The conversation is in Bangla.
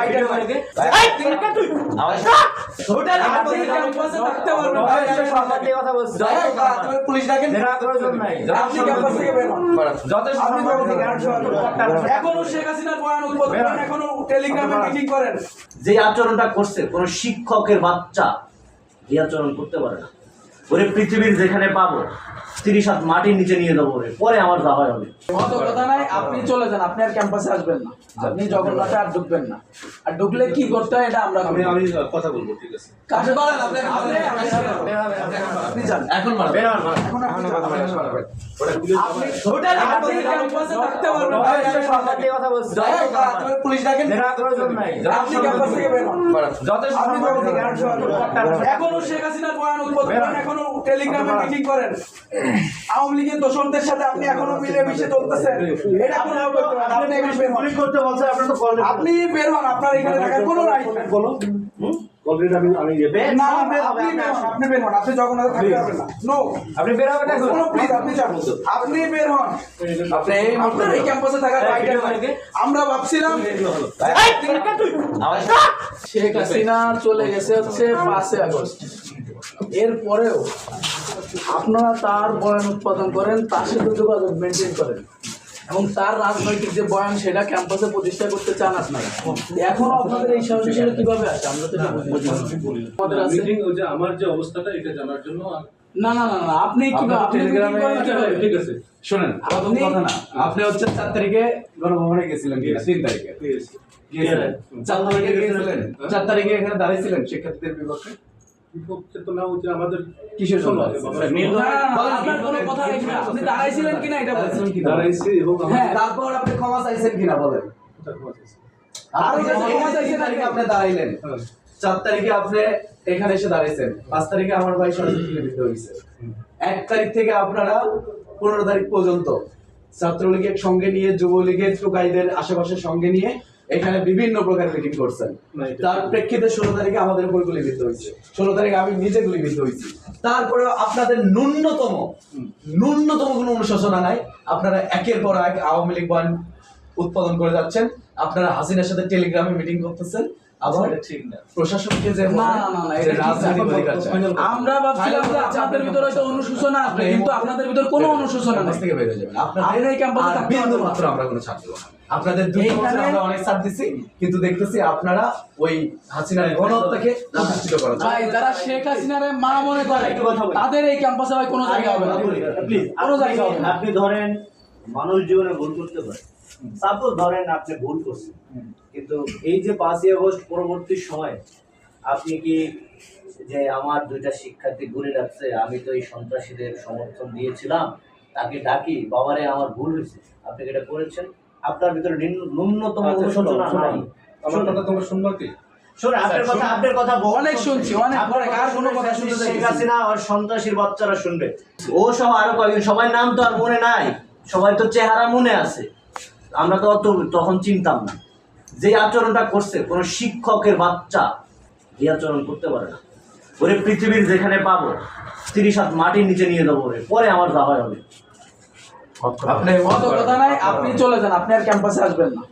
বাইরে থেকে হোটেল আপনি ক্যাম্পাসে থাকতে পারবেন না। সম্মানের কথা বলছি। তুমি পুলিশ ডাকেন এরা প্রয়োজন নাই। আপনি ক্যাম্পাস থেকে বের হন। যথেষ্ট আপনি সম্মান থেকে এখনো শেখ হাসিনার বয়ান উদ্বোধন করেন, এখনো টেলিগ্রামে মিটিং করেন। যে আচরণটা করছে কোন শিক্ষকের বাচ্চা এই আচরণ করতে পারে না। ওরে পৃথিবীর যেখানে পাবো 30 হাত মাটির নিচে নিয়ে যাবো, ওরে পরে আমার যা হয় হবে। অত কথা নাই, আপনি চলে যান, আপনি আর ক্যাম্পাসে আসবেন না, আপনি জগন্নাথে আর ঢুকবেন না। আর ঢুকলে কি করতে হয় এটা আমরা আমি কথা বলবো, ঠিক আছে? কাছে বলেন আপনি যান এখন মারো। এখন আপনি কথা বলেন। আপনি হোটেল আপনি ক্যাম্পাসে থাকতে পারবেন না। সম্মানের কথা বলছি। তুমি পুলিশ ডাকেন এরা প্রয়োজন নাই। আপনি ক্যাম্পাস থেকে বের হন। যথেষ্ট সম্মান থেকে এখনো শেখ হাসিনার বয়ান উদ্বোধন করেন, এখনো টেলিগ্রামে মিটিং করেন। আওয়ামী লীগের দোষরদের সাথে আপনি এখনো মিলে মিশে চলতেছেন। এটা কোনো আপনি বের হন। করতে বলছে আপনি তো বলেন। আপনি বের হন, আপনার এখানে থাকার কোনো রাইট নেই। বলো। অলরেডি আমি না, আপনি বের হন, আপনি বের হন, আপনি জগন্নাথে থাকতে পারবেন না। নো, আপনি বের হবেন এখন। কোনো প্লিজ আপনি যান, আপনি বের হন। আপনার এই ক্যাম্পাসে থাকার রাইট নেই। আমরা ভাবছিলাম শেখ হাসিনা চলে গেছে হচ্ছে 5 আগস্ট, এরপরেও আপনারা তার বয়ান উৎপাদন করেন, তার সাথে যোগাযোগ মেনটেন করেন এবং তার রাজনৈতিক যে বয়ান সেটা ক্যাম্পাসে প্রতিষ্ঠা করতে চান আপনারা। এখনো আপনাদের এই সাহস কিভাবে আছে আমরা তো এটা বুঝি না। আমাদের আছে মিটিং ওই যে আমার যে অবস্থাটা এটা জানার জন্য না না না না, আপনি কিভাবে টেলিগ্রামে কিভাবে ঠিক আছে শুনেন আপনি কথা না। আপনি হচ্ছে 4 তারিখে গণভবনে গেছিলেন কিনা 3 তারিখে গিয়েছিলেন। 4 তারিখে গিয়েছিলেন। 4 তারিখে এখানে দাঁড়িয়েছিলেন শিক্ষার্থীদের বিপক্ষে। বিপক্ষে তো না, ওই যে আমাদের কিসের জন্য? না, আপনার কোনো কথা নেই, আপনি দাঁড়াইছিলেন কিনা এটা বলছেন কি দাঁড়াইছি এবং হ্যাঁ, তারপর আপনি ক্ষমা চাইছেন কিনা বলেন। আরো যে ক্ষমা চাইছেন চাইছেন তারিখে আপনি দাঁড়াইলেন। 4 তারিখে আপনি এখানে এসে দাঁড়াইছেন। 5 তারিখে আমার ভাই সরাসরি লিখিত হয়েছে। 1 তারিখ থেকে আপনারা 15 তারিখ পর্যন্ত ছাত্রলীগের সঙ্গে নিয়ে যুবলীগের টোকাইদের আশেপাশের সঙ্গে নিয়ে এখানে বিভিন্ন প্রকার মিটিং করছেন। তার প্রেক্ষিতে 16 তারিখে আমাদের উপর গুলিবিদ্ধ হয়েছে। 16 তারিখে আমি নিজে গুলিবিদ্ধ হয়েছি। তারপরে আপনাদের ন্যূনতম কোনো অনুশোচনা নাই। আপনারা একের পর এক আওয়ামী লীগ বয়ান উৎপাদন করে যাচ্ছেন। আপনারা হাসিনার সাথে টেলিগ্রামে মিটিং করতেছেন। আবার ঠিক না প্রশাসনকে যে না না না, এটা রাজনীতি করে যাচ্ছে। আমরা ভাবছিলাম যে আপনাদের ভিতরে হয়তো অনুশোচনা আছে, কিন্তু আপনাদের ভিতর কোনো অনুশোচনা নেই। থেকে বের হয়ে যাবেন। আপনি এই ক্যাম্পাসে থাকতে বিন্দু পারবেন না। মাত্র আমরা কোনো ছাড় দেব না। আপনাদের 2 বছর এইখানে- আমরা অনেক ছাড় দিছি, কিন্তু দেখতেছি আপনারা ওই হাসিনার গণহত্যাকে প্রতিষ্ঠিত করার জন্য। ভাই যারা শেখ হাসিনারে মা মনে করে তাদের এই ক্যাম্পাসে ভাই কোনো জায়গা হবে না, প্লিজ কোনো জায়গা হবে না। আপনি ধরেন মানুষ জীবনে ভুল করতে পারে, সাপোজ ধরেন আপনি ভুল করছেন, কিন্তু এই যে 5ই আগস্ট পরবর্তী সময় আপনি কি যে আমার 2টা শিক্ষার্থী গুলি লাগছে, আমি তো এই সন্ত্রাসীদের সমর্থন দিয়েছিলাম, তাকে ডাকি বাবারে আমার ভুল হয়েছে, আপনি কি এটা করেছেন? আপনার ভিতরে ন্যূনতম অনুশোচনা নাই। আমার কথা তোমরা শুনবা কি? শোনেন, আপনার কথা অনেক শুনছি, অনেক আর কোনো কথা শুনতে শেখ চাইছি হাসিনা আর সন্ত্রাসীর বাচ্চারা শুনবে, ও সব আরো কয়েকজন, সবার নাম তো আর মনে নাই, সবাই তো চেহারা মনে আছে। আমরা তো অত তখন চিনতাম না। যে আচরণটা করছে কোন শিক্ষকের বাচ্চা এই আচরণ করতে পারে না। ওরে পৃথিবীর যেখানে পাবো 30 হাত মাটির নিচে নিয়ে যাবো, ওরে পরে আমার যা হয় হবে। আপনি অত কথা নাই, আপনি চলে যান, আপনি আর ক্যাম্পাসে আসবেন না।